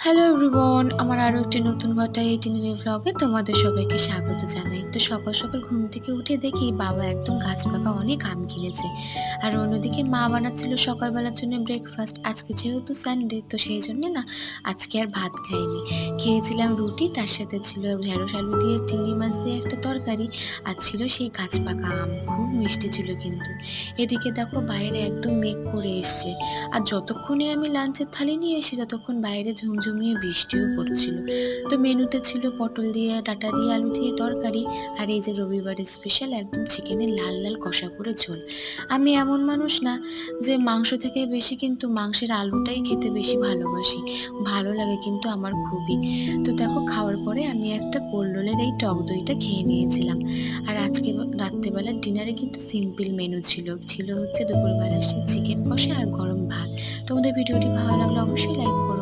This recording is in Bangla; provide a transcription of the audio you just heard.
হ্যালো এভরিওয়ান, আমার আরো একটি নতুন ঘটা ইটিনারি ভ্লগে তোমাদের সবাইকে স্বাগত জানাই। তো সকাল সকাল ঘুম থেকে উঠে দেখি বাবা একদম গাছ পাকা অনেক আম কিনেছে। আর অন্যদিকে মা বানাচ্ছিল সকালবেলার জন্য ব্রেকফাস্ট। আজকে যেহেতু সানডে, তো সেই জন্য না আজকে আর ভাত খাইনি। খেয়েছিলাম রুটি, তার সাথে ছিল ঢেঁড়স আলু দিয়ে চিংড়ি মাছ দিয়ে একটা তরকারি, আর ছিল সেই গাছ পাকা আম। খুব মিষ্টি ছিল কিন্তু। এদিকে দেখো বাইরে একদম মেঘ করে এসছে। আর যতক্ষণে আমি লাঞ্চের থালি নিয়ে এসি ততক্ষণ বাইরে ঝুমঝুমিয়ে বৃষ্টিও পড়ছিল। তো মেনুতে ছিল পটল দিয়ে, ডাঁটা দিয়ে, আলু দিয়ে তরকারি, আর এই যে রবিবারের স্পেশাল একদম চিকেনের লাল লাল কষা করে ঝোল। আমি এমন মানুষ না যে মাংস থেকে বেশি কিন্তু মাংসের আলুটাই খেতে বেশি ভালোবাসি। ভালো লাগে কিন্তু আমার খুবই। তো দেখো খাওয়ার পরে আমি একটা কোল্ড রোলের এই টক দইটা খেয়ে নিয়েছিলাম। আর আজকে রাত্রেবেলার ডিনারে কিন্তু সিম্পল মেনু ছিল ছিল হচ্ছে দুপুরবেলা সে চিকেন কষা আর গরম ভাত। তোমাদের ভিডিওটি ভালো লাগলে অবশ্যই লাইক করো।